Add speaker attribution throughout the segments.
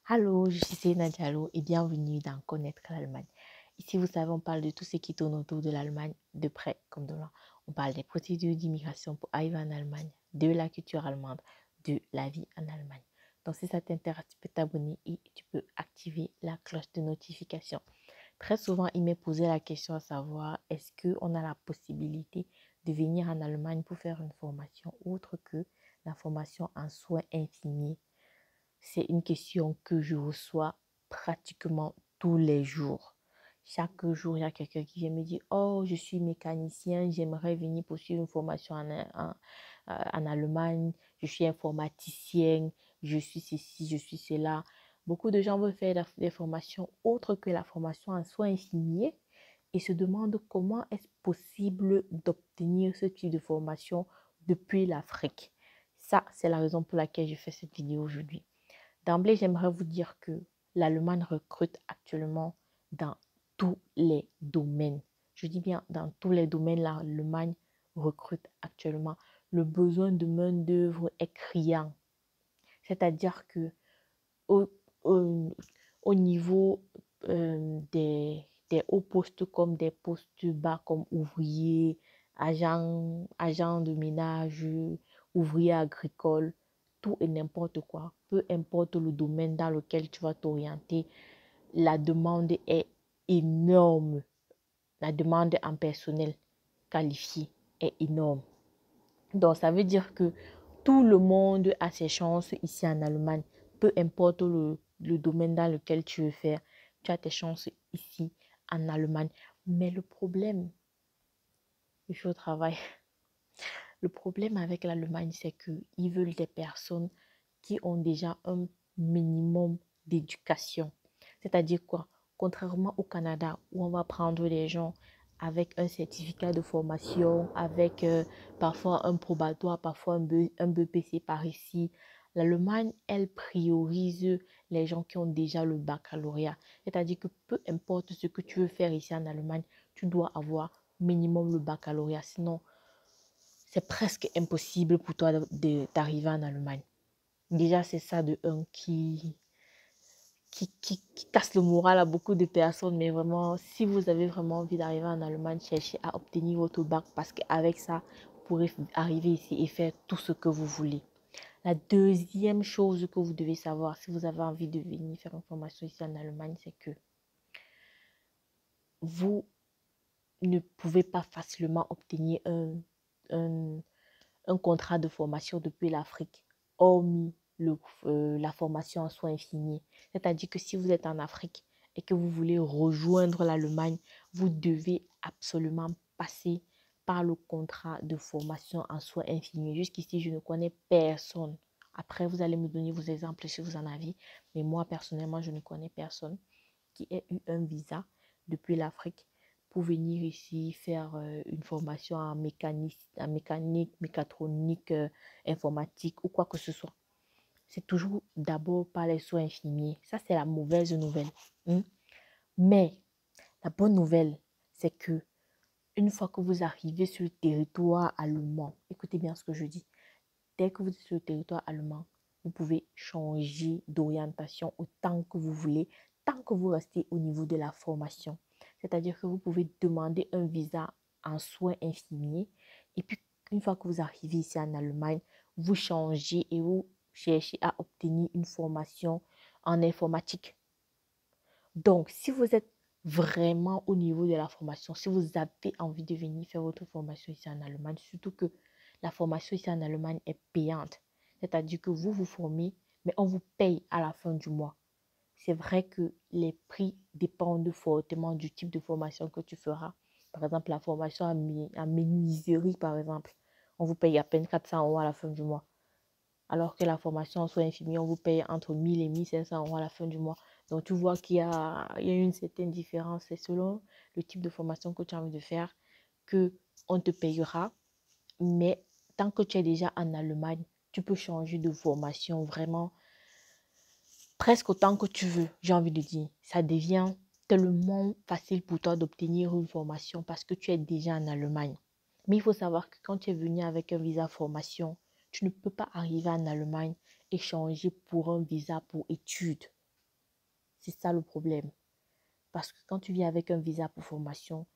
Speaker 1: Allô, je suis Seyna Diallo et bienvenue dans Connaître l'Allemagne. Ici, vous savez, on parle de tout ce qui tourne autour de l'Allemagne, de près comme de loin. On parle des procédures d'immigration pour arriver en Allemagne, de la culture allemande, de la vie en Allemagne. Donc, si ça t'intéresse, tu peux t'abonner et tu peux activer la cloche de notification. Très souvent, il m'est posé la question à savoir, est-ce qu'on a la possibilité de venir en Allemagne pour faire une formation autre que la formation en soins infirmiers? C'est une question que je reçois pratiquement tous les jours. Chaque jour, il y a quelqu'un qui vient me dire, oh, je suis mécanicien, j'aimerais venir poursuivre une formation en Allemagne, je suis informaticien, je suis ceci, je suis cela. Beaucoup de gens veulent faire des formations autres que la formation en soins infirmiers et se demandent comment est-ce possible d'obtenir ce type de formation depuis l'Afrique. Ça, c'est la raison pour laquelle je fais cette vidéo aujourd'hui. D'emblée, j'aimerais vous dire que l'Allemagne recrute actuellement dans tous les domaines. Je dis bien dans tous les domaines, l'Allemagne recrute actuellement. Le besoin de main-d'œuvre est criant. C'est-à-dire que au, au, au niveau des hauts postes comme des postes bas comme ouvrier, agent de ménage, ouvrier agricole, tout et n'importe quoi, peu importe le domaine dans lequel tu vas t'orienter, la demande est énorme. La demande en personnel qualifié est énorme. Donc, ça veut dire que tout le monde a ses chances ici en Allemagne. Peu importe le domaine dans lequel tu veux faire, tu as tes chances ici en Allemagne. Mais le problème, je suis au travail. Le problème avec l'Allemagne, c'est qu'ils veulent des personnes qui ont déjà un minimum d'éducation. C'est-à-dire quoi? Contrairement au Canada, où on va prendre des gens avec un certificat de formation, avec parfois un probatoire, parfois un BPC par ici. L'Allemagne, elle priorise les gens qui ont déjà le baccalauréat. C'est-à-dire que peu importe ce que tu veux faire ici en Allemagne, tu dois avoir minimum le baccalauréat. Sinon, c'est presque impossible pour toi d'arriver en Allemagne. Déjà, c'est ça de un qui casse le moral à beaucoup de personnes. Mais vraiment, si vous avez vraiment envie d'arriver en Allemagne, cherchez à obtenir votre bac parce qu'avec ça, vous pourrez arriver ici et faire tout ce que vous voulez. La deuxième chose que vous devez savoir si vous avez envie de venir faire une formation ici en Allemagne, c'est que vous ne pouvez pas facilement obtenir un, un contrat de formation depuis l'Afrique, hormis la formation en soins infirmiers. C'est-à-dire que si vous êtes en Afrique et que vous voulez rejoindre l'Allemagne, vous devez absolument passer par le contrat de formation en soins infirmiers. Jusqu'ici, je ne connais personne. Après, vous allez me donner vos exemples si vous en avez. Mais moi, personnellement, je ne connais personne qui ait eu un visa depuis l'Afrique pour venir ici faire une formation en mécanique, mécatronique, informatique ou quoi que ce soit. C'est toujours d'abord par les soins infirmiers. Ça, c'est la mauvaise nouvelle. Hein? Mais la bonne nouvelle, c'est que une fois que vous arrivez sur le territoire allemand, écoutez bien ce que je dis, dès que vous êtes sur le territoire allemand, vous pouvez changer d'orientation autant que vous voulez, tant que vous restez au niveau de la formation. C'est-à-dire que vous pouvez demander un visa en soins infirmiers et puis une fois que vous arrivez ici en Allemagne, vous changez et vous cherchez à obtenir une formation en informatique. Donc, si vous êtes vraiment au niveau de la formation, si vous avez envie de venir faire votre formation ici en Allemagne, surtout que la formation ici en Allemagne est payante, c'est-à-dire que vous vous formez, mais on vous paye à la fin du mois. C'est vrai que les prix dépendent fortement du type de formation que tu feras. Par exemple, la formation en menuiserie, par exemple, on vous paye à peine 400 € à la fin du mois. Alors que la formation en soins infirmiers, on vous paye entre 1000 et 1500 € à la fin du mois. Donc, tu vois qu'il y a une certaine différence. C'est selon le type de formation que tu as envie de faire qu'on te payera. Mais tant que tu es déjà en Allemagne, tu peux changer de formation vraiment presque autant que tu veux, j'ai envie de dire. Ça devient tellement facile pour toi d'obtenir une formation parce que tu es déjà en Allemagne. Mais il faut savoir que quand tu es venu avec un visa formation, tu ne peux pas arriver en Allemagne et changer pour un visa pour études. C'est ça le problème. Parce que quand tu viens avec un visa pour formation,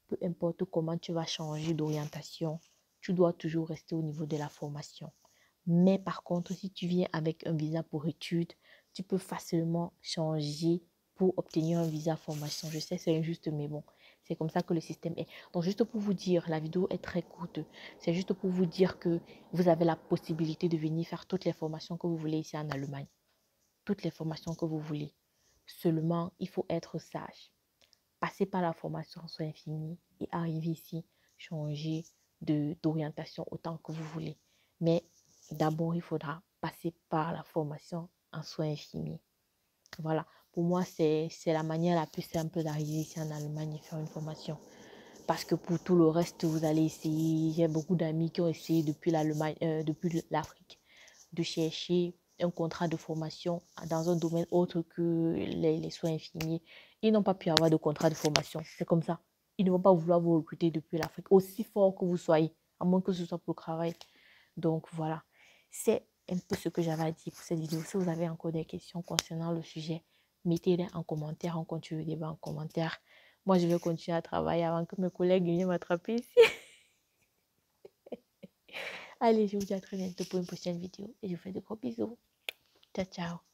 Speaker 1: peu importe comment tu vas changer d'orientation, tu dois toujours rester au niveau de la formation. Mais par contre, si tu viens avec un visa pour études, tu peux facilement changer pour obtenir un visa formation. Je sais, c'est injuste, mais bon, c'est comme ça que le système est. Donc, juste pour vous dire, la vidéo est très courte. C'est juste pour vous dire que vous avez la possibilité de venir faire toutes les formations que vous voulez ici en Allemagne. Toutes les formations que vous voulez. Seulement, il faut être sage. Passer par la formation en soins infirmiers et arriver ici, changer d'orientation autant que vous voulez. Mais d'abord, il faudra passer par la formation en soins infirmiers. Voilà, pour moi, c'est la manière la plus simple d'arriver ici en Allemagne et faire une formation. Parce que pour tout le reste, vous allez essayer. J'ai beaucoup d'amis qui ont essayé depuis l'Allemagne, depuis l'Afrique, de chercher un contrat de formation dans un domaine autre que les soins infirmiers. Ils n'ont pas pu avoir de contrat de formation. C'est comme ça. Ils ne vont pas vouloir vous recruter depuis l'Afrique, aussi fort que vous soyez, à moins que ce soit pour le travail. Donc voilà, c'est un peu ce que j'avais à dire pour cette vidéo. Si vous avez encore des questions concernant le sujet, mettez-les en commentaire. On continue le débat en commentaire. Moi, je vais continuer à travailler avant que mes collègues viennent m'attraper ici. Allez, je vous dis à très bientôt pour une prochaine vidéo et je vous fais de gros bisous. Ciao, ciao.